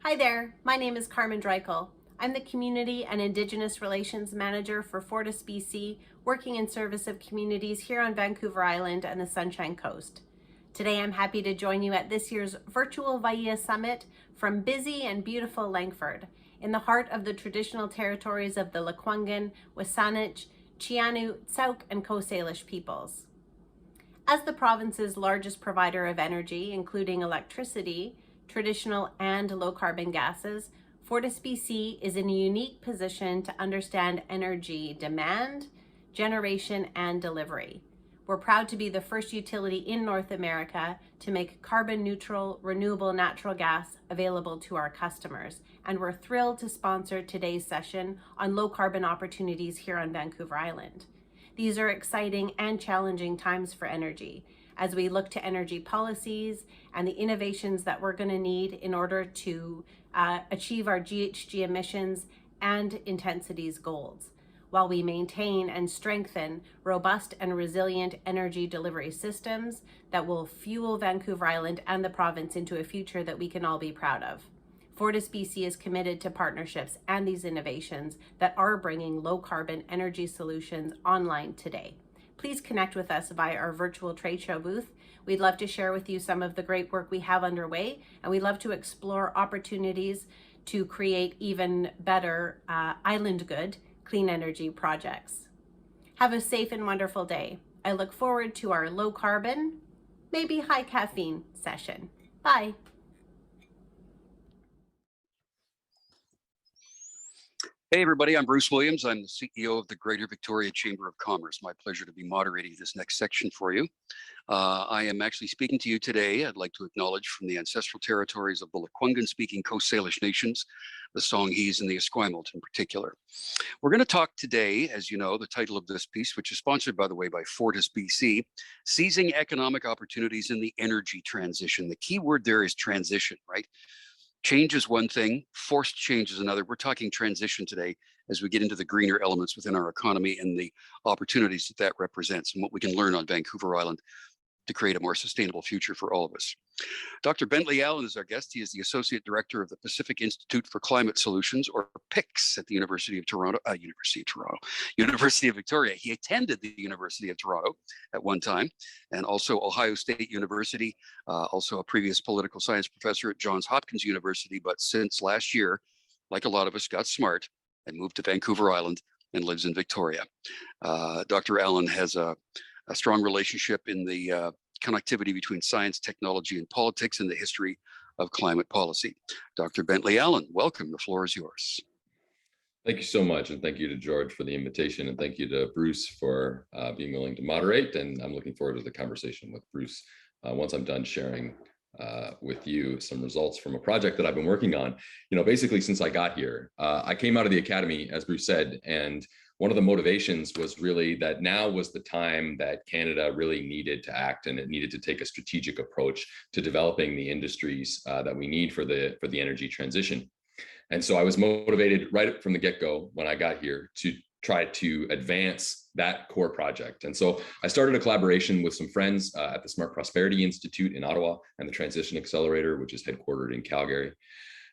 Hi there, my name is Carmen Dreichel. I'm the Community and Indigenous Relations Manager for Fortis BC, working in service of communities here on Vancouver Island and the Sunshine Coast. Today I'm happy to join you at this year's virtual VAIA Summit from busy and beautiful Langford, in the heart of the traditional territories of the Lekwungen, Wasanich, Chianu, Tsauk, and Coast Salish peoples. As the province's largest provider of energy, including electricity, traditional and low carbon gases, Fortis BC is in a unique position to understand energy demand, generation, and delivery. We're proud to be the first utility in North America to make carbon neutral, renewable natural gas available to our customers. And we're thrilled to sponsor today's session on low carbon opportunities here on Vancouver Island. These are exciting and challenging times for energy as we look to energy policies and the innovations that we're going to need in order to achieve our GHG emissions and intensities goals, while we maintain and strengthen robust and resilient energy delivery systems that will fuel Vancouver Island and the province into a future that we can all be proud of. Fortis BC is committed to partnerships and these innovations that are bringing low carbon energy solutions online today. Please connect with us via our virtual trade show booth. We'd love to share with you some of the great work we have underway, and we'd love to explore opportunities to create even better island good clean energy projects. Have a safe and wonderful day. I look forward to our low carbon, maybe high caffeine session. Bye. Hey everybody, I'm Bruce Williams. I'm the CEO of the Greater Victoria Chamber of Commerce. My pleasure to be moderating this next section for you. I am actually speaking to you today. I'd like to acknowledge from the ancestral territories of the Lekwungen-speaking Coast Salish nations, the Songhees and the Esquimalt in particular. We're going to talk today, as you know, the title of this piece, which is sponsored, by the way, by Fortis BC, Seizing Economic Opportunities in the Energy Transition. The key word there is transition, right? Change is one thing, forced change is another. We're talking transition today as we get into the greener elements within our economy and the opportunities that represents and what we can learn on Vancouver Island to create a more sustainable future for all of us. Dr. Bentley Allen is our guest. He is the Associate Director of the Pacific Institute for Climate Solutions, or PICS, at the University of Victoria. He attended the University of Toronto at one time, and also Ohio State University, also a previous political science professor at Johns Hopkins University, but since last year, like a lot of us, got smart and moved to Vancouver Island and lives in Victoria. Dr. Allen has a strong relationship in the connectivity between science, technology, and politics in the history of climate policy. Dr. Bentley Allen, welcome. The floor is yours. Thank you so much. And thank you to George for the invitation. And thank you to Bruce for being willing to moderate. And I'm looking forward to the conversation with Bruce once I'm done sharing with you some results from a project that I've been working on. You know, basically since I got here, I came out of the academy, as Bruce said, and one of the motivations was really that now was the time that Canada really needed to act, and it needed to take a strategic approach to developing the industries that we need for the energy transition. And so I was motivated right from the get-go when I got here to try to advance that core project. And so I started a collaboration with some friends at the Smart Prosperity Institute in Ottawa and the Transition Accelerator, which is headquartered in Calgary.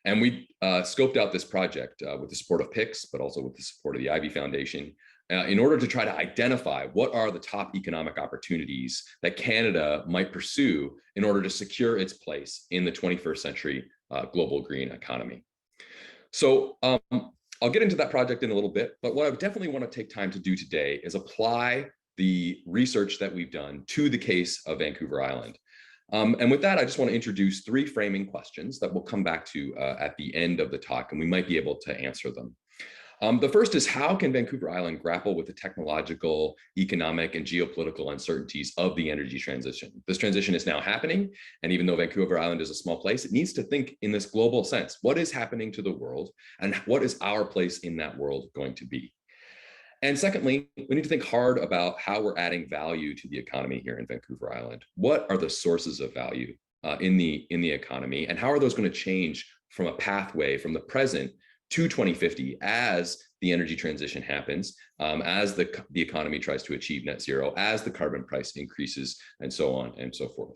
And we scoped out this project with the support of PICS, but also with the support of the Ivy Foundation, in order to try to identify what are the top economic opportunities that Canada might pursue in order to secure its place in the 21st century global green economy. So I'll get into that project in a little bit, but what I definitely want to take time to do today is apply the research that we've done to the case of Vancouver Island. And with that, I just want to introduce three framing questions that we'll come back to at the end of the talk, and we might be able to answer them. The first is, how can Vancouver Island grapple with the technological, economic, and geopolitical uncertainties of the energy transition? This transition is now happening, and even though Vancouver Island is a small place, it needs to think in this global sense. What is happening to the world, and what is our place in that world going to be? And secondly, we need to think hard about how we're adding value to the economy here in Vancouver Island. What are the sources of value in the economy, and how are those going to change from a pathway from the present to 2050 as the energy transition happens, as the economy tries to achieve net zero, as the carbon price increases, and so on and so forth.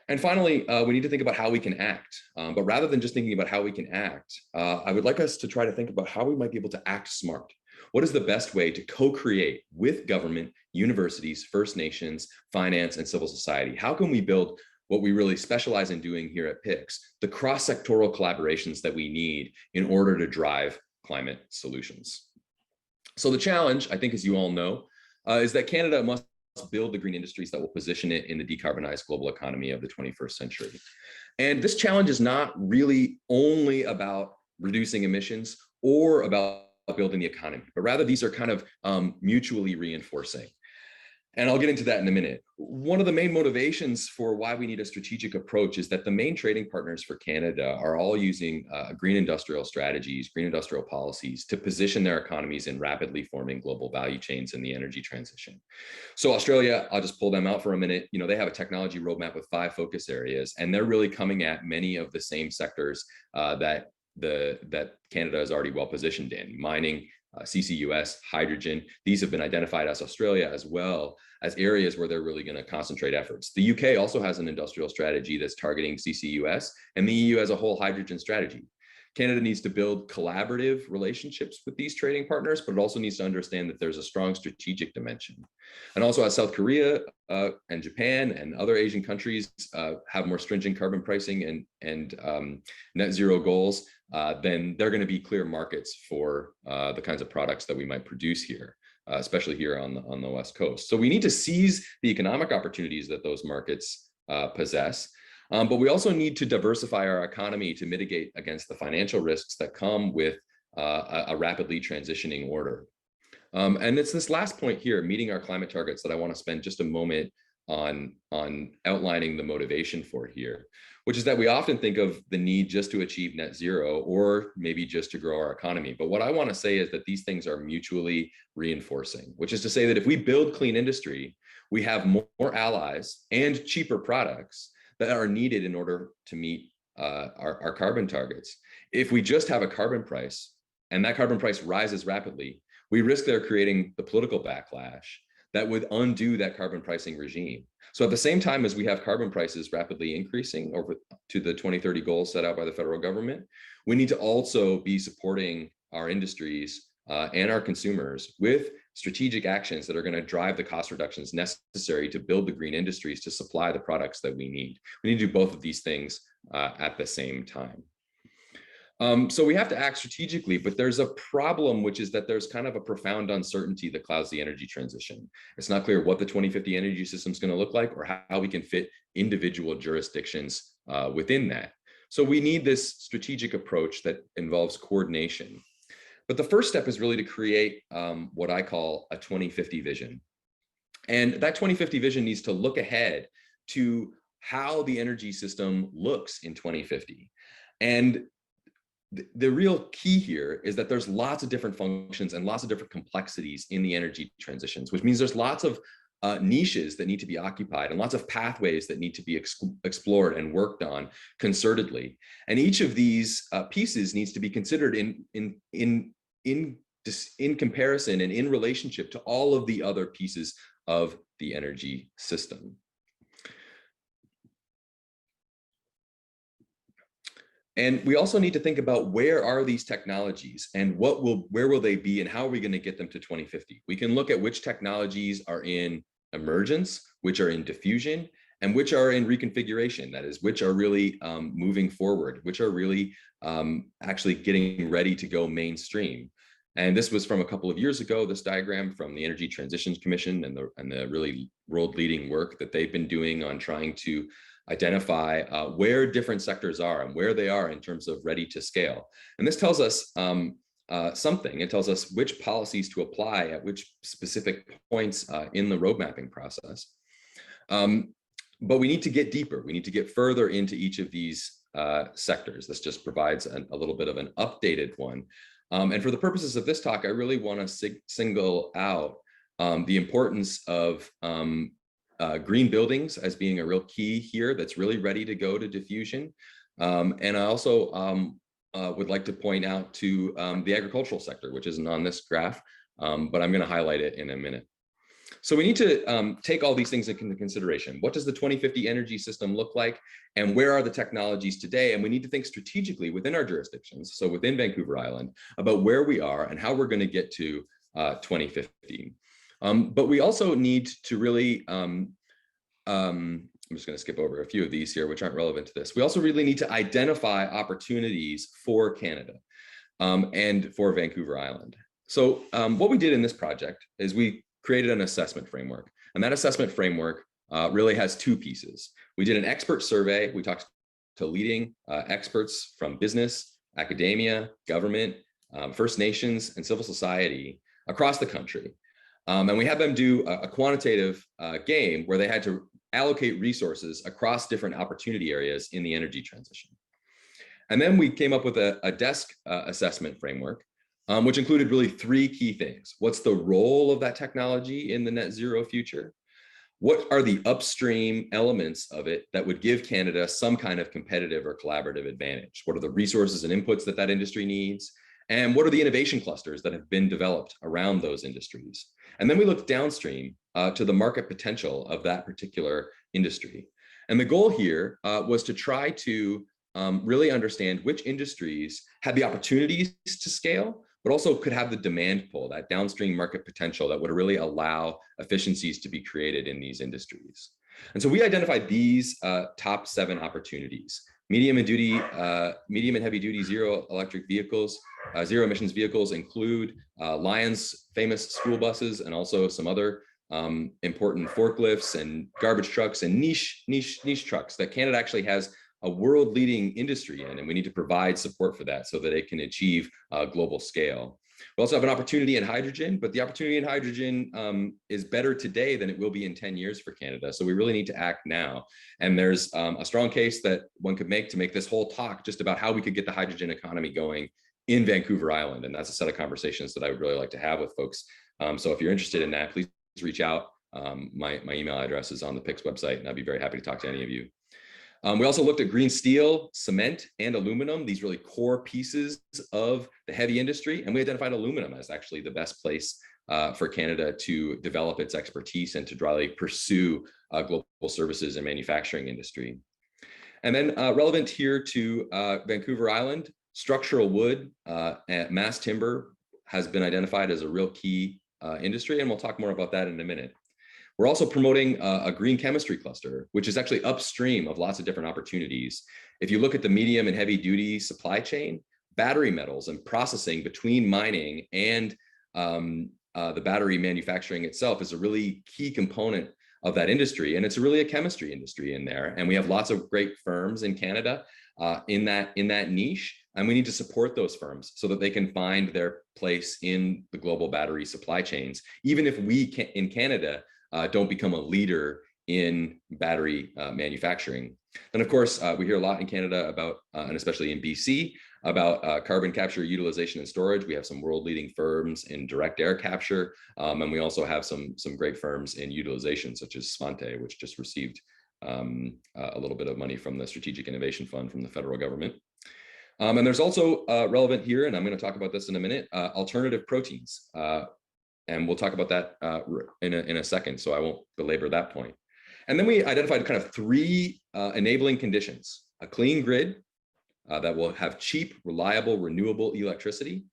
And finally, we need to think about how we can act. But rather than just thinking about how we can act, I would like us to try to think about how we might be able to act smart. What is the best way to co-create with government, universities, First Nations, finance, and civil society? How can we build what we really specialize in doing here at PICS, the cross-sectoral collaborations that we need in order to drive climate solutions? So the challenge, I think, as you all know, is that Canada must build the green industries that will position it in the decarbonized global economy of the 21st century. And this challenge is not really only about reducing emissions or about building the economy, but rather these are kind of mutually reinforcing. And I'll get into that in a minute. One of the main motivations for why we need a strategic approach is that the main trading partners for Canada are all using green industrial strategies, green industrial policies to position their economies in rapidly forming global value chains in the energy transition. So Australia, I'll just pull them out for a minute. You know, they have a technology roadmap with 5 focus areas, and they're really coming at many of the same sectors that Canada is already well positioned in: mining, CCUS, hydrogen. These have been identified as Australia as well as areas where they're really going to concentrate efforts. The UK also has an industrial strategy that's targeting CCUS, and the EU has a whole hydrogen strategy. Canada needs to build collaborative relationships with these trading partners, but it also needs to understand that there's a strong strategic dimension. And also, as South Korea and Japan and other Asian countries have more stringent carbon pricing and net zero goals, then they're going to be clear markets for the kinds of products that we might produce here, especially here on the West Coast. So we need to seize the economic opportunities that those markets possess. But we also need to diversify our economy to mitigate against the financial risks that come with a rapidly transitioning order. And it's this last point here, meeting our climate targets, that I want to spend just a moment on outlining the motivation for here, which is that we often think of the need just to achieve net zero or maybe just to grow our economy. But what I want to say is that these things are mutually reinforcing, which is to say that if we build clean industry, we have more allies and cheaper products that are needed in order to meet our carbon targets. If we just have a carbon price and that carbon price rises rapidly, we risk there creating the political backlash that would undo that carbon pricing regime. So at the same time as we have carbon prices rapidly increasing over to the 2030 goals set out by the federal government, we need to also be supporting our industries and our consumers with strategic actions that are going to drive the cost reductions necessary to build the green industries to supply the products that we need. We need to do both of these things at the same time. So we have to act strategically, but there's a problem, which is that there's kind of a profound uncertainty that clouds the energy transition. It's not clear what the 2050 energy system is going to look like or how we can fit individual jurisdictions within that. So we need this strategic approach that involves coordination. But the first step is really to create what I call a 2050 vision. And that 2050 vision needs to look ahead to how the energy system looks in 2050. And the real key here is that there's lots of different functions and lots of different complexities in the energy transitions, which means there's lots of niches that need to be occupied and lots of pathways that need to be explored and worked on concertedly. And each of these pieces needs to be considered in comparison and in relationship to all of the other pieces of the energy system. And we also need to think about where are these technologies and where will they be and how are we going to get them to 2050? We can look at which technologies are in emergence, which are in diffusion, and which are in reconfiguration, that is, which are really moving forward, which are really actually getting ready to go mainstream. And this was from a couple of years ago, this diagram from the Energy Transitions Commission and the really world-leading work that they've been doing on trying to identify where different sectors are and where they are in terms of ready to scale. And this tells us something. It tells us which policies to apply at which specific points in the road mapping process. But we need to get deeper. We need to get further into each of these sectors. This just provides a little bit of an updated one. And for the purposes of this talk, I really want to single out the importance of green buildings as being a real key here that's really ready to go to diffusion. And I also would like to point out to the agricultural sector, which isn't on this graph, but I'm going to highlight it in a minute. So we need to take all these things into consideration. What does the 2050 energy system look like? And where are the technologies today? And we need to think strategically within our jurisdictions, so within Vancouver Island, about where we are and how we're going to get to 2050. But we also need to really, I'm just going to skip over a few of these here, which aren't relevant to this. We also really need to identify opportunities for Canada and for Vancouver Island. So what we did in this project is we created an assessment framework. And that assessment framework really has two pieces. We did an expert survey. We talked to leading experts from business, academia, government, First Nations, and civil society across the country. And we had them do a quantitative game where they had to allocate resources across different opportunity areas in the energy transition. And then we came up with a desk assessment framework, which included really three key things. What's the role of that technology in the net zero future? What are the upstream elements of it that would give Canada some kind of competitive or collaborative advantage? What are the resources and inputs that that industry needs? And what are the innovation clusters that have been developed around those industries? And then we looked downstream to the market potential of that particular industry. And the goal here was to try to really understand which industries had the opportunities to scale, but also could have the demand pull, that downstream market potential that would really allow efficiencies to be created in these industries. And so we identified these top 7 opportunities. Medium and heavy duty zero electric vehicles, zero emissions vehicles include Lion's famous school buses and also some other important forklifts and garbage trucks and niche trucks that Canada actually has a world leading industry in, and we need to provide support for that so that it can achieve global scale. We also have an opportunity in hydrogen, but the opportunity in hydrogen is better today than it will be in 10 years for Canada. So we really need to act now. And there's a strong case that one could make to make this whole talk just about how we could get the hydrogen economy going in Vancouver Island. And that's a set of conversations that I would really like to have with folks. So if you're interested in that, please reach out. My email address is on the PICS website, and I'd be very happy to talk to any of you. We also looked at green steel, cement, and aluminum, these really core pieces of the heavy industry. And we identified aluminum as actually the best place for Canada to develop its expertise and to really pursue global services and manufacturing industry. And then relevant here to Vancouver Island, structural wood and mass timber has been identified as a real key industry. And we'll talk more about that in a minute. We're also promoting a green chemistry cluster, which is actually upstream of lots of different opportunities. If you look at the medium and heavy duty supply chain, battery metals and processing between mining and the battery manufacturing itself is a really key component of that industry. And it's really a chemistry industry in there. And we have lots of great firms in Canada in that niche. And we need to support those firms so that they can find their place in the global battery supply chains, even if we can, in Canada, don't become a leader in battery manufacturing. And of course, we hear a lot in Canada about, and especially in BC, about carbon capture, utilization, and storage. We have some world-leading firms in direct air capture, and we also have some great firms in utilization, such as Svante, which just received a little bit of money from the Strategic Innovation Fund from the federal government. And there's also relevant here, and I'm going to talk about this in a minute, alternative proteins. And we'll talk about that in a second, so I won't belabor that point. And then we identified kind of 3 enabling conditions: a clean grid that will have cheap, reliable, renewable electricity.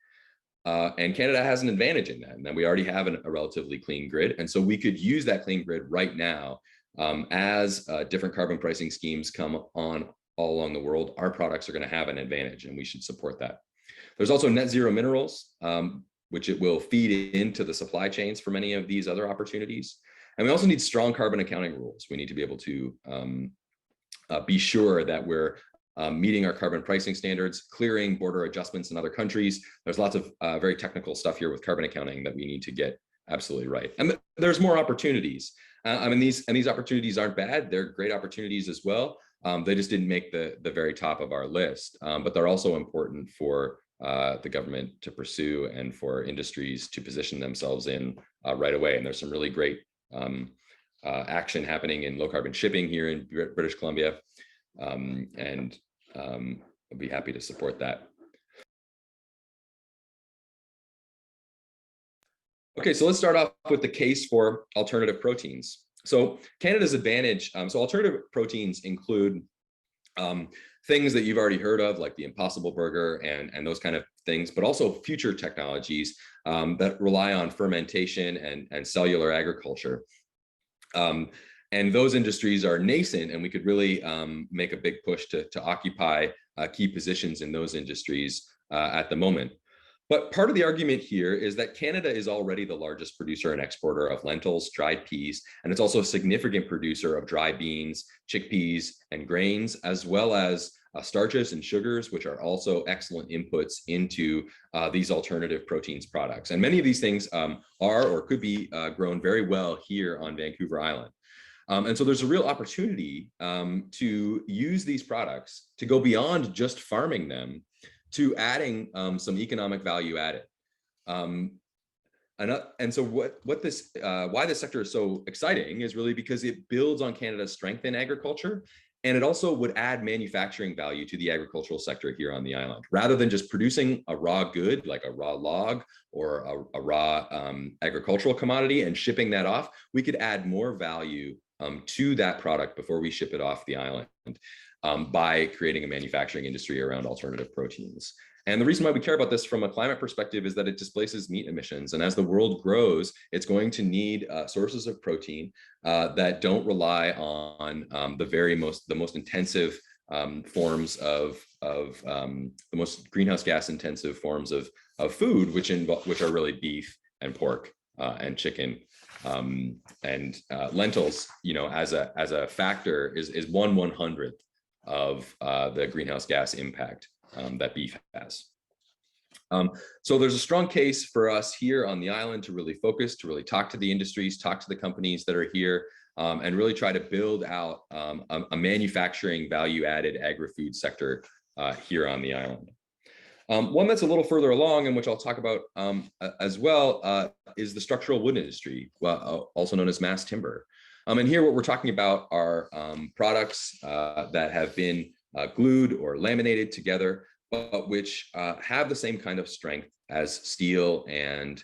And Canada has an advantage in that, and that we already have a relatively clean grid. And so we could use that clean grid right now as different carbon pricing schemes come on all along the world. Our products are going to have an advantage, and we should support that. There's also net zero minerals, which it will feed into the supply chains for many of these other opportunities. And we also need strong carbon accounting rules. We need to be able to be sure that we're meeting our carbon pricing standards, clearing border adjustments in other countries. There's lots of very technical stuff here with carbon accounting that we need to get absolutely right. And there's more opportunities. I mean, these opportunities aren't bad. They're great opportunities as well. They just didn't make the very top of our list, but they're also important for the government to pursue and for industries to position themselves in right away. And there's some really great action happening in low carbon shipping here in British Columbia. And I'd be happy to support that. Okay, so let's start off with the case for alternative proteins. So Canada's advantage, so alternative proteins include things that you've already heard of, like the Impossible Burger and those kind of things, but also future technologies that rely on fermentation and cellular agriculture. And those industries are nascent, and we could really make a big push to occupy key positions in those industries at the moment. But part of the argument here is that Canada is already the largest producer and exporter of lentils, dried peas, and it's also a significant producer of dry beans, chickpeas, and grains, as well as starches and sugars, which are also excellent inputs into these alternative proteins products. And many of these things are or could be grown very well here on Vancouver Island. And so there's a real opportunity to use these products to go beyond just farming them to adding some economic value added. And so why this sector is so exciting is really because it builds on Canada's strength in agriculture, and it also would add manufacturing value to the agricultural sector here on the island. Rather than just producing a raw good, like a raw log or a raw agricultural commodity and shipping that off, we could add more value to that product before we ship it off the island by creating a manufacturing industry around alternative proteins. And the reason why we care about this from a climate perspective is that it displaces meat emissions. And as the world grows, it's going to need sources of protein that don't rely on the most intensive forms of the most greenhouse gas intensive forms of food, which are really beef and pork and chicken. And lentils, as a factor is 1/100th of the greenhouse gas impact that beef has. So there's a strong case for us here on the island to really focus, to really talk to the industries, talk to the companies that are here, and really try to build out a manufacturing value-added agri-food sector here on the island. One that's a little further along, and which I'll talk about as well, is the structural wood industry, also known as mass timber. And here what we're talking about are products that have been glued or laminated together, but which have the same kind of strength as steel and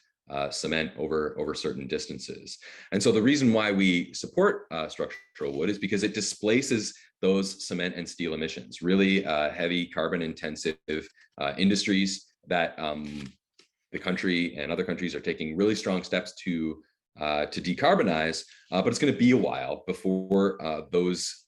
cement over certain distances. And so the reason why we support structural wood is because it displaces those cement and steel emissions, really heavy carbon intensive industries that the country and other countries are taking really strong steps to decarbonize, but it's going to be a while before those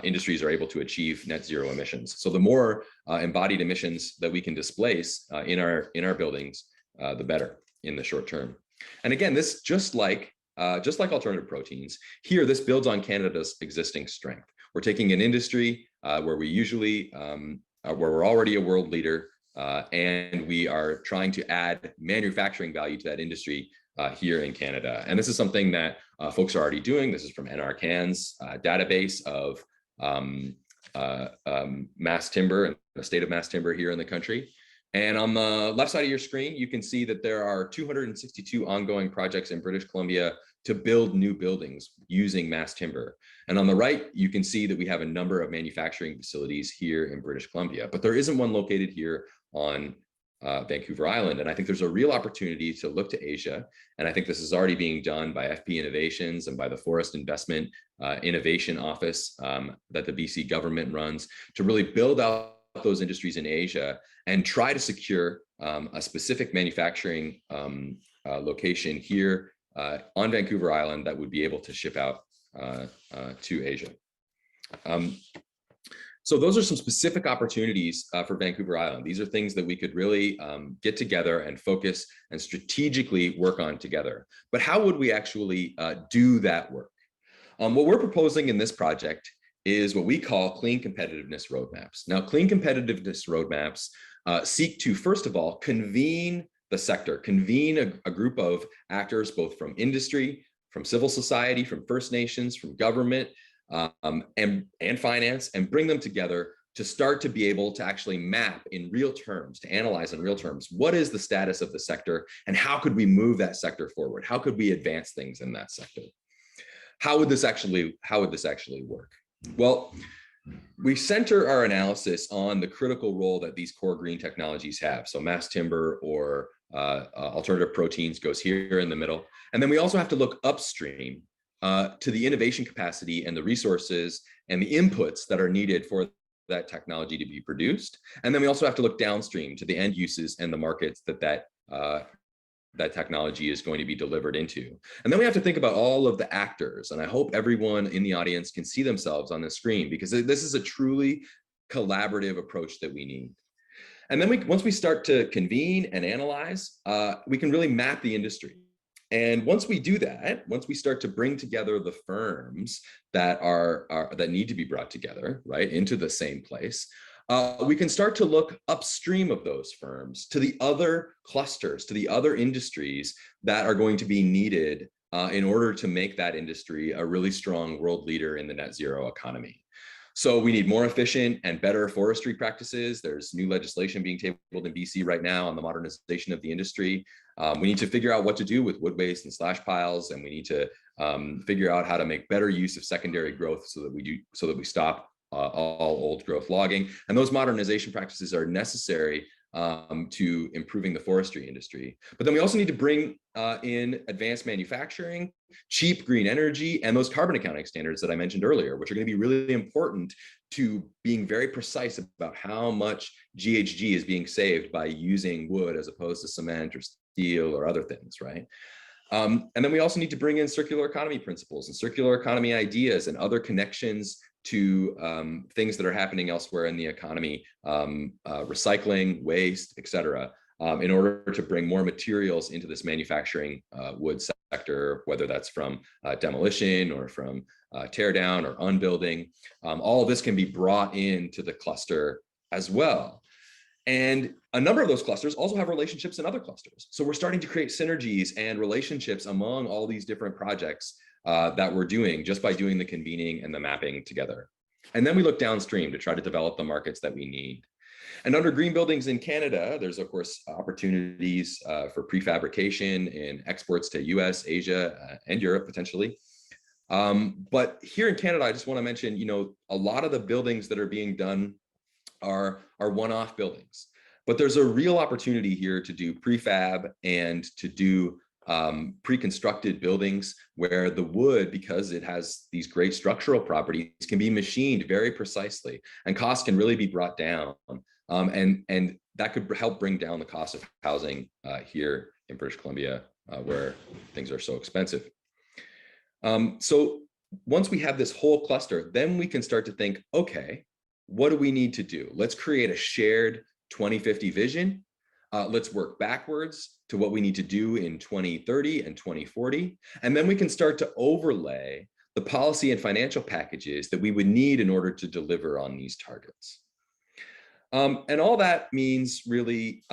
industries are able to achieve net zero emissions. So the more embodied emissions that we can displace in our buildings, the better in the short term. And again, this just like alternative proteins, here this builds on Canada's existing strength. We're taking an industry where we're already a world leader, and we are trying to add manufacturing value to that industry here in Canada. And this is something that folks are already doing. This is from NRCan's database of mass timber and the state of mass timber here in the country. And on the left side of your screen, you can see that there are 262 ongoing projects in British Columbia to build new buildings using mass timber. And on the right, you can see that we have a number of manufacturing facilities here in British Columbia, but there isn't one located here on Vancouver Island. And I think there's a real opportunity to look to Asia. And I think this is already being done by FP Innovations and by the Forest Investment Innovation Office that the BC government runs to really build out those industries in Asia and try to secure a specific manufacturing location here on Vancouver Island that would be able to ship out to Asia. So those are some specific opportunities for Vancouver Island. These are things that we could really get together and focus and strategically work on together. But how would we actually do that work? What we're proposing in this project is what we call clean competitiveness roadmaps. Now, clean competitiveness roadmaps seek to, first of all, convene the sector, convene a group of actors, both from industry, from civil society, from First Nations, from government, and finance, and bring them together to start to be able to actually map in real terms, to analyze in real terms, what is the status of the sector and how could we move that sector forward? How could we advance things in that sector? How would this actually work? Well, we center our analysis on the critical role that these core green technologies have. So mass timber or alternative proteins goes here in the middle. And then we also have to look upstream to the innovation capacity and the resources and the inputs that are needed for that technology to be produced. And then we also have to look downstream to the end uses and the markets that technology is going to be delivered into. And then we have to think about all of the actors. And I hope everyone in the audience can see themselves on the screen, because this is a truly collaborative approach that we need. And then once we start to convene and analyze, we can really map the industry. And once we do that, once we start to bring together the firms that that need to be brought together, right, into the same place, we can start to look upstream of those firms to the other clusters, to the other industries that are going to be needed in order to make that industry a really strong world leader in the net zero economy. So we need more efficient and better forestry practices. There's new legislation being tabled in BC right now on the modernization of the industry. We need to figure out what to do with wood waste and slash piles, and we need to figure out how to make better use of secondary growth so that we stop all old growth logging. And those modernization practices are necessary to improving the forestry industry. But then we also need to bring in advanced manufacturing, cheap green energy, and those carbon accounting standards that I mentioned earlier, which are going to be really important to being very precise about how much GHG is being saved by using wood as opposed to cement or steel or other things, right? And then we also need to bring in circular economy principles and circular economy ideas and other connections to things that are happening elsewhere in the economy, recycling, waste, et cetera, in order to bring more materials into this manufacturing wood sector, whether that's from demolition or from tear down or unbuilding. All of this can be brought into the cluster as well. And a number of those clusters also have relationships in other clusters. So we're starting to create synergies and relationships among all these different projects that we're doing just by doing the convening and the mapping together. And then we look downstream to try to develop the markets that we need. And under green buildings in Canada, there's of course opportunities for prefabrication and exports to US, Asia, and Europe potentially. But here in Canada, I just want to mention, a lot of the buildings that are being done are one-off buildings. But there's a real opportunity here to do prefab and to do pre-constructed buildings where the wood, because it has these great structural properties, can be machined very precisely and costs can really be brought down. And that could help bring down the cost of housing here in British Columbia, where things are so expensive. So once we have this whole cluster, then we can start to think, okay, what do we need to do? Let's create a shared 2050 vision. Let's work backwards to what we need to do in 2030 and 2040. And then we can start to overlay the policy and financial packages that we would need in order to deliver on these targets. And all that means really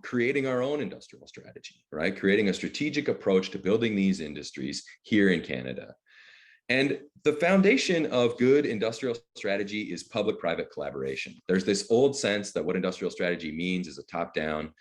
creating our own industrial strategy, right? Creating a strategic approach to building these industries here in Canada. And the foundation of good industrial strategy is public-private collaboration. There's this old sense that what industrial strategy means is a top-down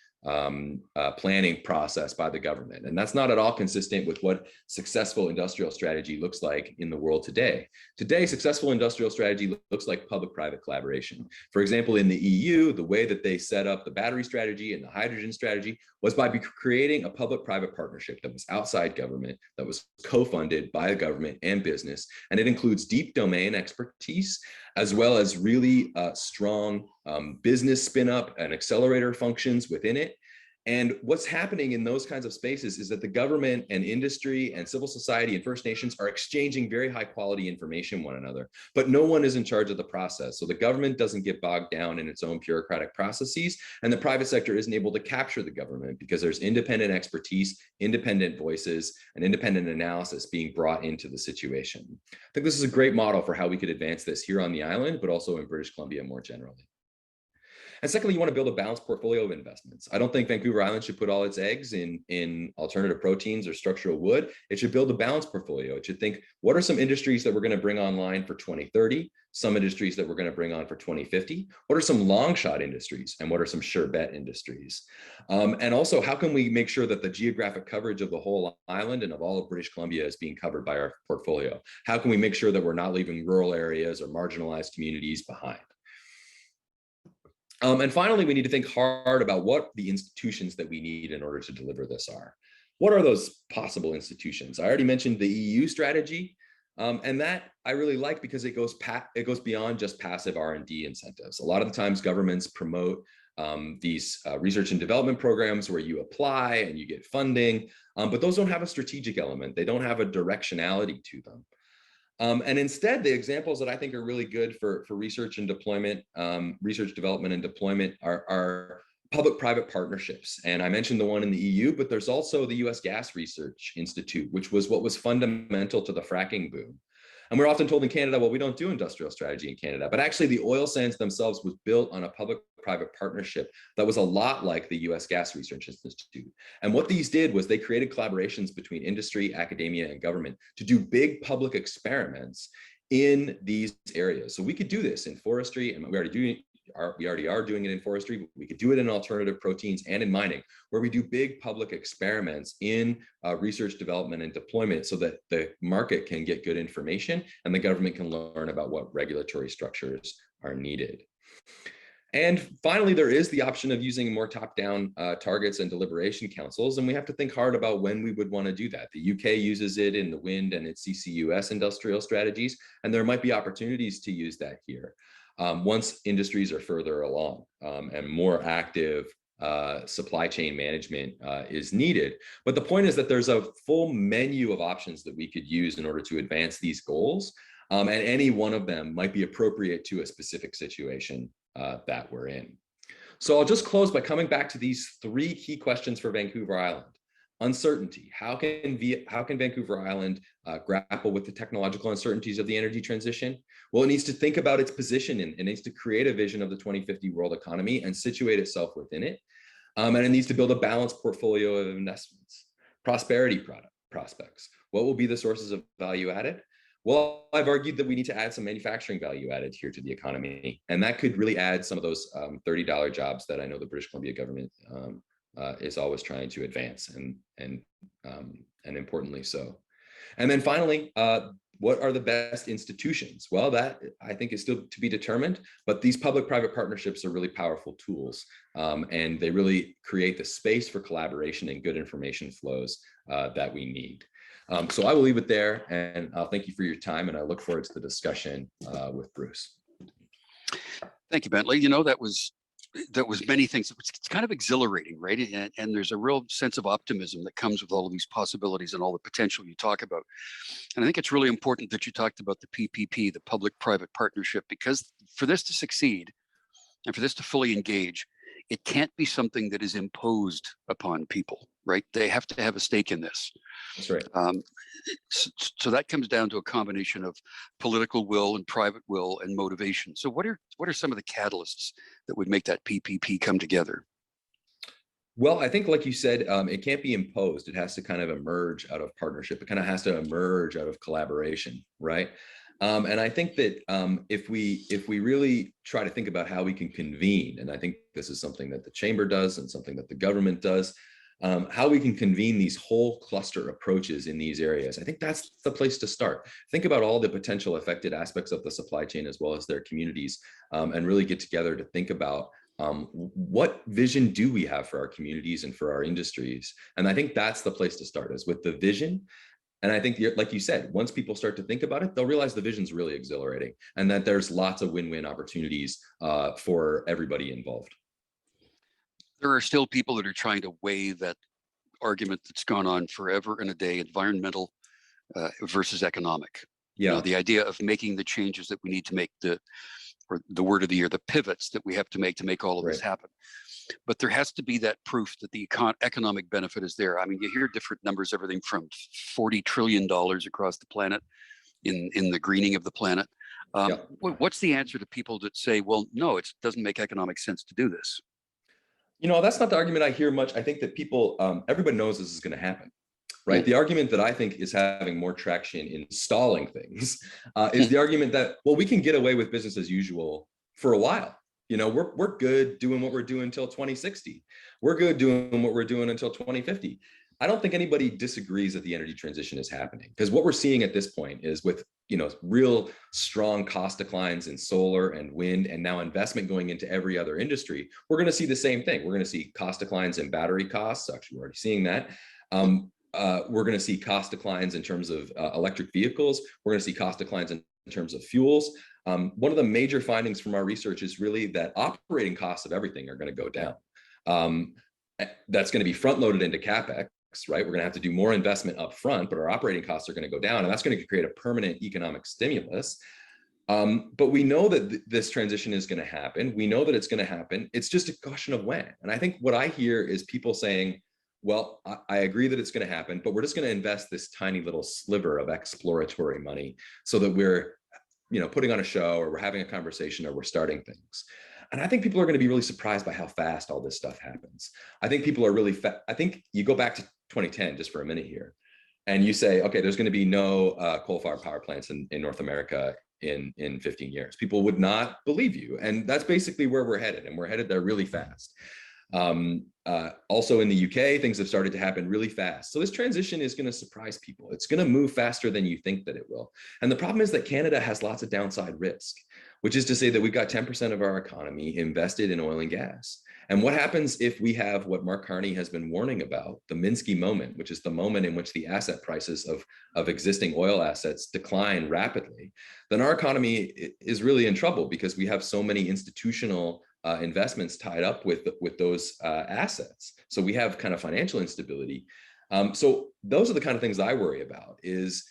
planning process by the government. And that's not at all consistent with what successful industrial strategy looks like in the world today. Today, successful industrial strategy looks like public-private collaboration. For example, in the EU, the way that they set up the battery strategy and the hydrogen strategy was by creating a public-private partnership that was outside government, that was co-funded by the government and business. And it includes deep domain expertise, as well as really strong business spin-up and accelerator functions within it. And what's happening in those kinds of spaces is that the government and industry and civil society and First Nations are exchanging very high quality information with one another, but no one is in charge of the process. So the government doesn't get bogged down in its own bureaucratic processes, and the private sector isn't able to capture the government because there's independent expertise, independent voices, and independent analysis being brought into the situation. I think this is a great model for how we could advance this here on the island, but also in British Columbia more generally. And secondly, you want to build a balanced portfolio of investments. I don't think Vancouver Island should put all its eggs in alternative proteins or structural wood. It should build a balanced portfolio. It should think, what are some industries that we're going to bring online for 2030? Some industries that we're going to bring on for 2050? What are some long shot industries? And what are some sure bet industries? And also, how can we make sure that the geographic coverage of the whole island and of all of British Columbia is being covered by our portfolio? How can we make sure that we're not leaving rural areas or marginalized communities behind? And finally, we need to think hard about what the institutions that we need in order to deliver this are. What are those possible institutions? I already mentioned the EU strategy, and that I really like because it goes beyond just passive R&D incentives. A lot of the times governments promote these research and development programs where you apply and you get funding, but those don't have a strategic element. They don't have a directionality to them. And instead, the examples that I think are really good for research and deployment, research development and deployment are public-private partnerships. And I mentioned the one in the EU, but there's also the US Gas Research Institute, which was what was fundamental to the fracking boom. And we're often told in Canada, well, we don't do industrial strategy in Canada, but actually the oil sands themselves was built on a public-private partnership that was a lot like the US Gas Research Institute. And what these did was they created collaborations between industry, academia, and government to do big public experiments in these areas. So we could do this in forestry, and we already are doing it in forestry, but we could do it in alternative proteins and in mining, where we do big public experiments in research, development, and deployment so that the market can get good information and the government can learn about what regulatory structures are needed. And finally, there is the option of using more top-down targets and deliberation councils, and we have to think hard about when we would want to do that. The UK uses it in the wind and its CCUS industrial strategies, and there might be opportunities to use that here. Once industries are further along and more active supply chain management is needed. But the point is that there's a full menu of options that we could use in order to advance these goals. And any one of them might be appropriate to a specific situation that we're in. So I'll just close by coming back to these three key questions for Vancouver Island. Uncertainty. How can Vancouver Island grapple with the technological uncertainties of the energy transition? Well, it needs to think about its position and it needs to create a vision of the 2050 world economy and situate itself within it. And it needs to build a balanced portfolio of investments. Prosperity prospects. What will be the sources of value added? Well, I've argued that we need to add some manufacturing value added here to the economy. And that could really add some of those $30 jobs that I know the British Columbia government is always trying to advance, and importantly so. And then finally, what are the best institutions? Well, that I think is still to be determined, but these public-private partnerships are really powerful tools, and they really create the space for collaboration and good information flows that we need. So I will leave it there, and I'll thank you for your time, and I look forward to the discussion with Bruce. Thank you, Bentley. You know, that was many things. It's kind of exhilarating, right? And there's a real sense of optimism that comes with all of these possibilities and all the potential you talk about. And I think it's really important that you talked about the PPP, the public-private partnership, because for this to succeed and for this to fully engage, it can't be something that is imposed upon people, right? They have to have a stake in this. That's right. So that comes down to a combination of political will and private will and motivation. So what are some of the catalysts that would make that PPP come together? Well, I think, like you said, it can't be imposed. It has to kind of emerge out of partnership. It kind of has to emerge out of collaboration, right? And I think that if we really try to think about how we can convene, and I think this is something that the chamber does and something that the government does, how we can convene these whole cluster approaches in these areas, I think that's the place to start. Think about all the potential affected aspects of the supply chain as well as their communities, and really get together to think about what vision do we have for our communities and for our industries. And I think that's the place to start, is with the vision. And I think, like you said, once people start to think about it, they'll realize the vision's really exhilarating and that there's lots of win-win opportunities for everybody involved. There are still people that are trying to weigh that argument that's gone on forever and a day, environmental versus economic. Yeah. You know, the idea of making the changes that we need to make, the word of the year, the pivots that we have to make all of this happen. But there has to be that proof that the economic benefit is there. I mean, you hear different numbers, everything from $40 trillion across the planet in the greening of the planet. What's the answer to people that say, well, no, it doesn't make economic sense to do this? You know, that's not the argument I hear much. I think that people, everybody knows this is going to happen, right? The argument that I think is having more traction in stalling things is the argument that, well, we can get away with business as usual for a while. You know, we're good doing what we're doing until 2060. We're good doing what we're doing until 2050. I don't think anybody disagrees that the energy transition is happening, because what we're seeing at this point is with real strong cost declines in solar and wind, and now investment going into every other industry, we're going to see the same thing. We're going to see cost declines in battery costs. Actually, we're already seeing that. We're going to see cost declines in terms of electric vehicles. We're going to see cost declines in terms of fuels. One of the major findings from our research is really that operating costs of everything are going to go down. That's going to be front loaded into CapEx, right? We're going to have to do more investment up front, but our operating costs are going to go down, and that's going to create a permanent economic stimulus. But we know that this transition is going to happen. We know that it's going to happen. It's just a question of when. And I think what I hear is people saying, well, I agree that it's going to happen, but we're just going to invest this tiny little sliver of exploratory money so that we're, putting on a show, or we're having a conversation, or we're starting things. And I think people are going to be really surprised by how fast all this stuff happens. I think people are really, I think you go back to 2010 just for a minute here, and you say, okay, there's going to be no coal-fired power plants in North America in 15 years. People would not believe you. And that's basically where we're headed, and we're headed there really fast. Also in the UK, things have started to happen really fast. So this transition is going to surprise people. It's going to move faster than you think that it will. And the problem is that Canada has lots of downside risk, which is to say that we've got 10% of our economy invested in oil and gas. And what happens if we have what Mark Carney has been warning about, the Minsky moment, which is the moment in which the asset prices of existing oil assets decline rapidly? Then our economy is really in trouble, because we have so many institutional investments tied up with those assets. So we have kind of financial instability. So those are the kind of things I worry about. Is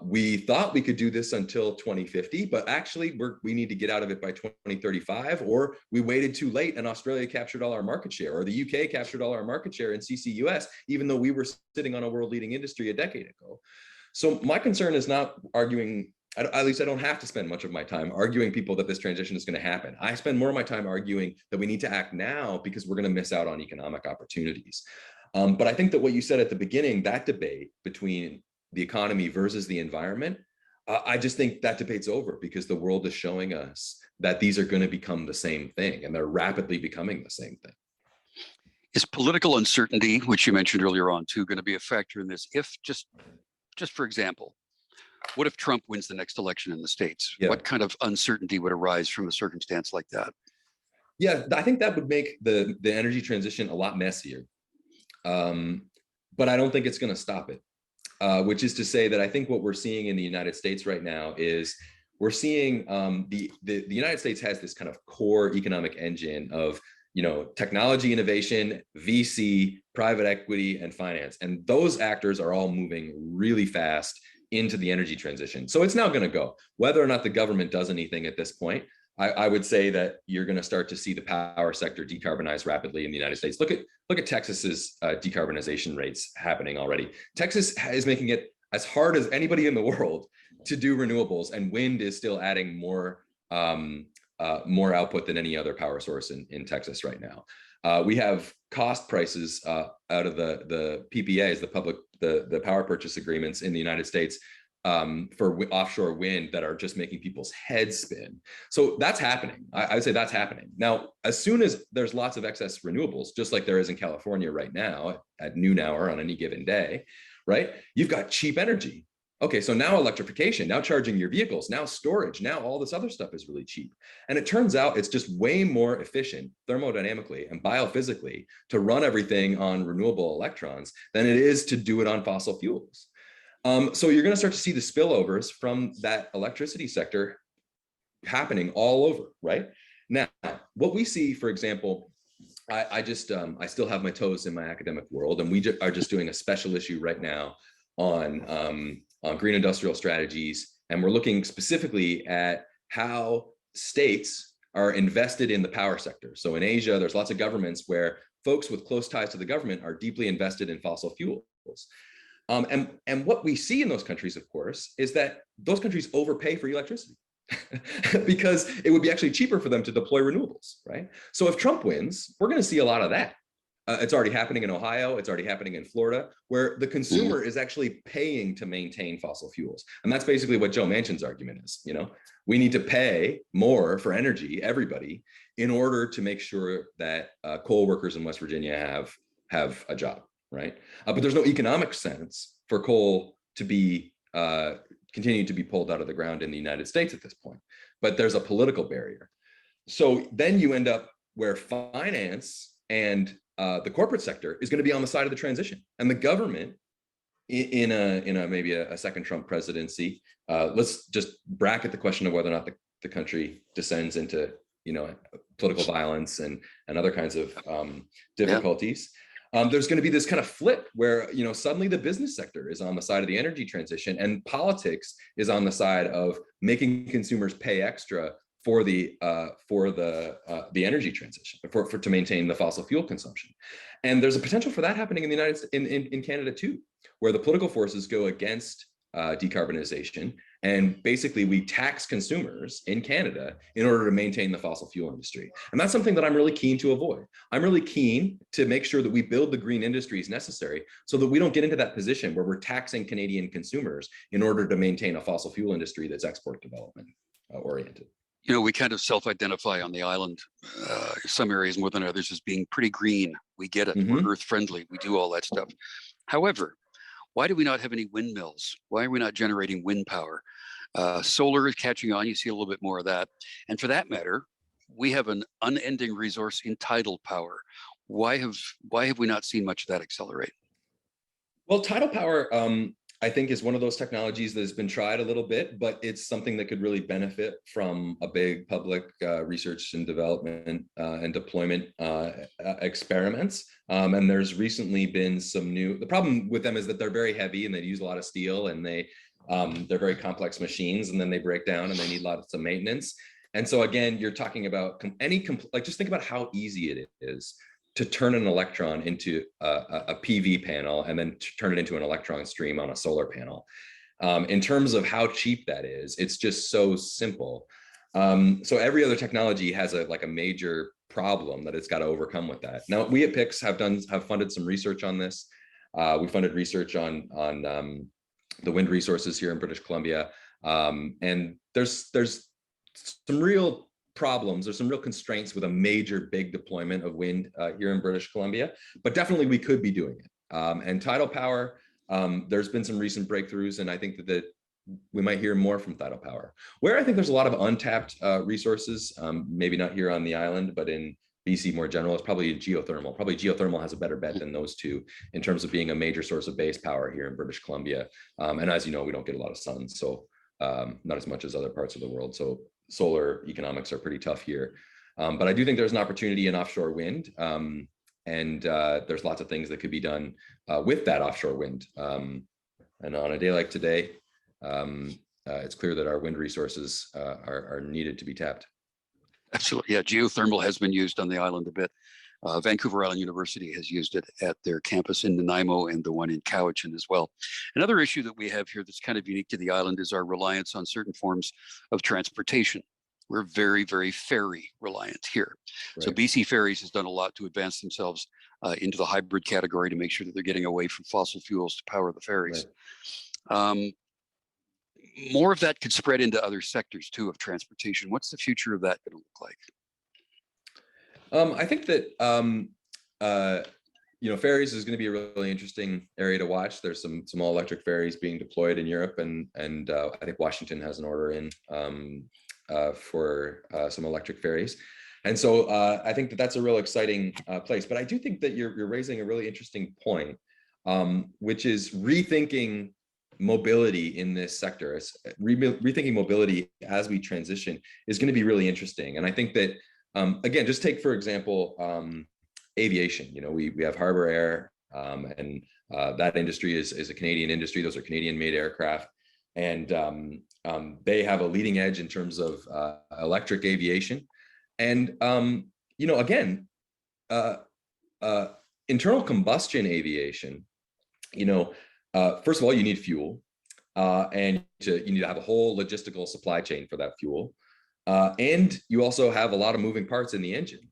we thought we could do this until 2050, but actually we need to get out of it by 2035, or we waited too late and Australia captured all our market share, or the UK captured all our market share in CCUS, even though we were sitting on a world leading industry a decade ago. So my concern is not arguing, at least I don't have to spend much of my time arguing people that this transition is going to happen. I spend more of my time arguing that we need to act now, because we're going to miss out on economic opportunities. But I think that what you said at the beginning, that debate between the economy versus the environment, I just think that debate's over, because the world is showing us that these are going to become the same thing, and they're rapidly becoming the same thing. Is political uncertainty, which you mentioned earlier on too, going to be a factor in this? If just for example, what if Trump wins the next election in the States? Yeah. What kind of uncertainty would arise from a circumstance like that? Yeah, I think that would make the energy transition a lot messier. But I don't think it's going to stop it. Which is to say that I think what we're seeing in the United States right now is we're seeing the United States has this kind of core economic engine of technology innovation, VC, private equity, and finance. And those actors are all moving really fast into the energy transition. So it's now going to go. Whether or not the government does anything at this point, I would say that you're going to start to see the power sector decarbonize rapidly in the United States. Look at Texas's decarbonization rates happening already. Texas is making it as hard as anybody in the world to do renewables, and wind is still adding more output than any other power source in Texas right now. We have cost prices out of the PPAs, the power purchase agreements in the United States, for offshore wind, that are just making people's heads spin. So that's happening. I would say that's happening. Now, as soon as there's lots of excess renewables, just like there is in California right now at noon hour on any given day, right? You've got cheap energy. Okay, so now electrification, now charging your vehicles, now storage, now all this other stuff is really cheap. And it turns out it's just way more efficient thermodynamically and biophysically to run everything on renewable electrons than it is to do it on fossil fuels. So you're going to start to see the spillovers from that electricity sector happening all over, right? Now, what we see, for example, I still have my toes in my academic world, and we are just doing a special issue right now on green industrial strategies, and we're looking specifically at how states are invested in the power sector. So in Asia, there's lots of governments where folks with close ties to the government are deeply invested in fossil fuels. And what we see in those countries, of course, is that those countries overpay for electricity because it would be actually cheaper for them to deploy renewables, right? So if Trump wins, we're going to see a lot of that. It's already happening in Ohio. It's already happening in Florida, where the consumer is actually paying to maintain fossil fuels. And that's basically what Joe Manchin's argument is. We need to pay more for energy, everybody, in order to make sure that coal workers in West Virginia have a job. Right. But there's no economic sense for coal to be continue to be pulled out of the ground in the United States at this point. But there's a political barrier. So then you end up where finance and the corporate sector is going to be on the side of the transition, and the government in a maybe a second Trump presidency. Let's just bracket the question of whether or not the country descends into political violence and other kinds of difficulties. There's going to be this kind of flip where suddenly the business sector is on the side of the energy transition, and politics is on the side of making consumers pay extra for the energy transition, to maintain the fossil fuel consumption. And there's a potential for that happening in the United States, in Canada too, where the political forces go against decarbonization, and basically we tax consumers in Canada in order to maintain the fossil fuel industry. And that's something that I'm really keen to avoid. I'm really keen to make sure that we build the green industries necessary so that we don't get into that position where we're taxing Canadian consumers in order to maintain a fossil fuel industry that's export development oriented. We kind of self-identify on the island, some areas more than others, as being pretty green. We get it. We're earth friendly. We do all that stuff. However, why do we not have any windmills? Why are we not generating wind power? Solar is catching on. You see a little bit more of that. And for that matter, we have an unending resource in tidal power. Why have we not seen much of that accelerate? Well, tidal power, I think, is one of those technologies that has been tried a little bit, but it's something that could really benefit from a big public research and development and deployment experiments. And there's recently been some the problem with them is that they're very heavy and they use a lot of steel, and they're very complex machines, and then they break down and they need lots of maintenance. And so again, you're talking about just think about how easy it is to turn an electron into a PV panel and then turn it into an electron stream on a solar panel. In terms of how cheap that is, it's just so simple. So every other technology has a major problem that it's got to overcome with that. Now, we at PICS have funded some research on this. We funded research on the wind resources here in British Columbia, and there's some real problems. There's some real constraints with a major big deployment of wind here in British Columbia, but definitely we could be doing it. And tidal power, there's been some recent breakthroughs, and I think that we might hear more from tidal power. Where I think there's a lot of untapped resources, maybe not here on the island, but in BC more general, it's probably geothermal. Probably geothermal has a better bet than those two in terms of being a major source of base power here in British Columbia. And as you know, we don't get a lot of sun, so not as much as other parts of the world. So solar economics are pretty tough here. But I do think there's an opportunity in offshore wind. And there's lots of things that could be done with that offshore wind. And on a day like today, it's clear that our wind resources are needed to be tapped. Absolutely. Yeah, geothermal has been used on the island a bit. Vancouver Island University has used it at their campus in Nanaimo and the one in Cowichan as well. Another issue that we have here that's kind of unique to the island is our reliance on certain forms of transportation. We're very, very ferry reliant here. Right. So BC Ferries has done a lot to advance themselves into the hybrid category to make sure that they're getting away from fossil fuels to power the ferries. Right. More of that could spread into other sectors too of transportation. What's the future of that going to look like? I think that ferries is going to be a really interesting area to watch. There's some all electric ferries being deployed in Europe, and I think Washington has an order in for some electric ferries. And so I think that that's a real exciting place. But I do think that you're raising a really interesting point, which is rethinking mobility in this sector. Rethinking mobility as we transition is going to be really interesting. And I think that, again, just take, for example, aviation. We have Harbour Air, and that industry is a Canadian industry. Those are Canadian-made aircraft. And they have a leading edge in terms of electric aviation. And, again, internal combustion aviation, first of all, you need fuel, and you need to have a whole logistical supply chain for that fuel. And you also have a lot of moving parts in the engine.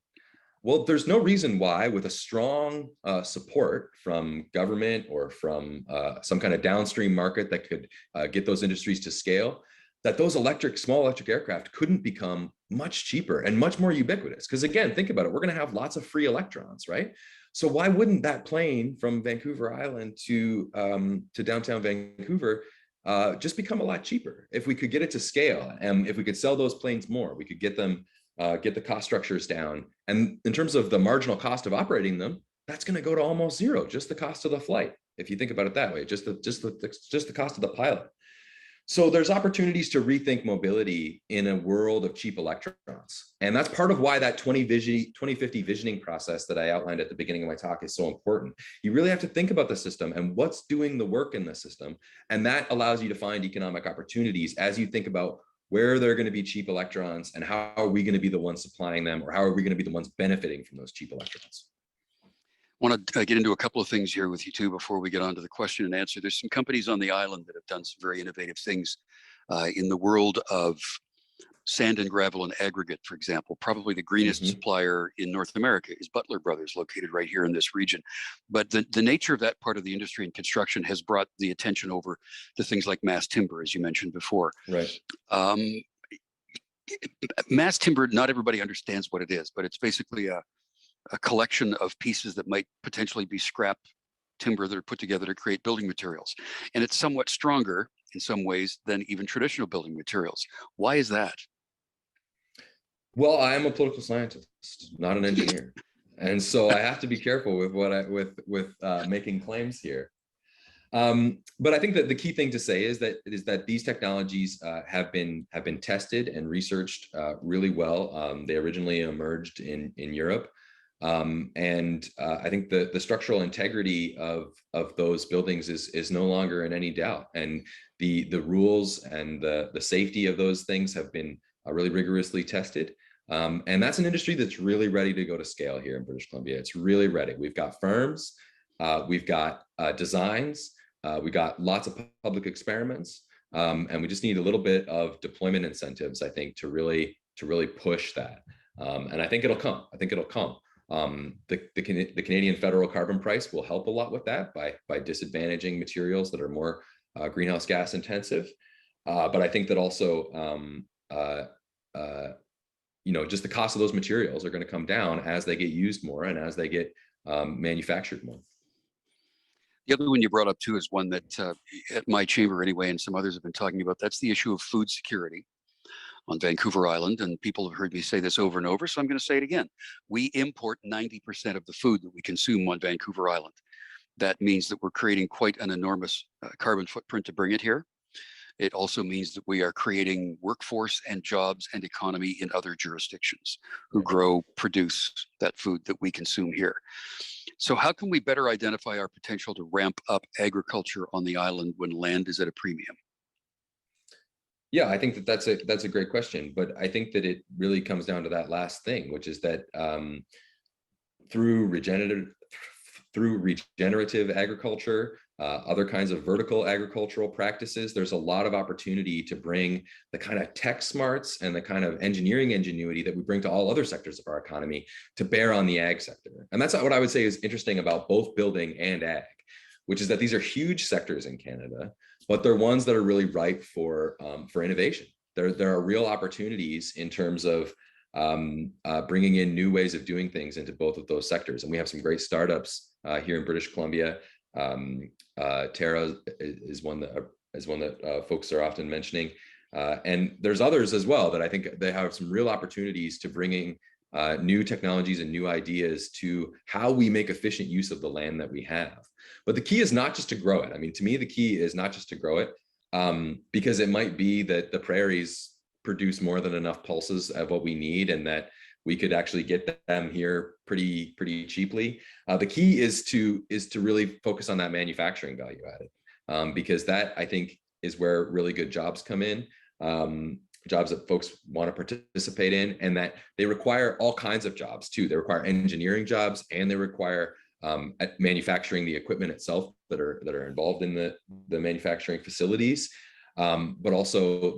Well, there's no reason why, with a strong support from government or from some kind of downstream market that could get those industries to scale, that those small electric aircraft couldn't become much cheaper and much more ubiquitous. Because again, think about it, we're going to have lots of free electrons, right? So why wouldn't that plane from Vancouver Island to downtown Vancouver just become a lot cheaper. If we could get it to scale, and if we could sell those planes more, we could get them, get the cost structures down. And in terms of the marginal cost of operating them, that's going to go to almost zero, just the cost of the flight. If you think about it that way, just the cost of the pilot. So there's opportunities to rethink mobility in a world of cheap electrons. And that's part of why that 2050 visioning process that I outlined at the beginning of my talk is so important. You really have to think about the system and what's doing the work in the system. And that allows you to find economic opportunities as you think about where they're going to be cheap electrons and how are we going to be the ones supplying them, or how are we going to be the ones benefiting from those cheap electrons. I want to get into a couple of things here with you too before we get on to the question and answer. There's some companies on the island that have done some very innovative things in the world of sand and gravel and aggregate, for example. Probably the greenest supplier in North America is Butler Brothers, located right here in this region. But the nature of that part of the industry and construction has brought the attention over to things like mass timber, as you mentioned before. Right. Mass timber, not everybody understands what it is, but it's basically a collection of pieces that might potentially be scrap timber that are put together to create building materials. And it's somewhat stronger in some ways than even traditional building materials. Why is that? Well, I am a political scientist, not an engineer. And so I have to be careful with what making claims here. But I think that the key thing to say is that these technologies have been tested and researched really well. They originally emerged in Europe. I think the structural integrity of those buildings is no longer in any doubt, and the rules and the safety of those things have been really rigorously tested. And that's an industry that's really ready to go to scale here in British Columbia. It's really ready. We've got firms, we've got designs, we got lots of public experiments, and we just need a little bit of deployment incentives, I think, to really push that. And I think it'll come. The Canadian federal carbon price will help a lot with that by disadvantaging materials that are more greenhouse gas intensive. But I think that also, just the cost of those materials are going to come down as they get used more and as they get manufactured more. The other one you brought up too is one that at my chamber anyway, and some others have been talking about. That's the issue of food security on Vancouver Island, and people have heard me say this over and over, so I'm going to say it again. We import 90% of the food that we consume on Vancouver Island. That means that we're creating quite an enormous carbon footprint to bring it here. It also means that we are creating workforce and jobs and economy in other jurisdictions who produce that food that we consume here. So how can we better identify our potential to ramp up agriculture on the island when land is at a premium? Yeah, I think that's a great question, but I think that it really comes down to that last thing, which is that through regenerative agriculture, other kinds of vertical agricultural practices, there's a lot of opportunity to bring the kind of tech smarts and the kind of engineering ingenuity that we bring to all other sectors of our economy to bear on the ag sector. And that's what I would say is interesting about both building and ag, which is that these are huge sectors in Canada, but they're ones that are really ripe for innovation. There are real opportunities in terms of bringing in new ways of doing things into both of those sectors. And we have some great startups here in British Columbia. Terra is one that folks are often mentioning. And there's others as well that I think they have some real opportunities to bringing new technologies and new ideas to how we make efficient use of the land that we have. But the key is not just to grow it. I mean, to me, the key is not just to grow it, because it might be that the prairies produce more than enough pulses of what we need, and that we could actually get them here pretty cheaply. The key is to really focus on that manufacturing value added, because that, I think, is where really good jobs come in. Jobs that folks want to participate in, and that they require all kinds of jobs too. They require engineering jobs, and they require manufacturing the equipment itself that are involved in the manufacturing facilities, but also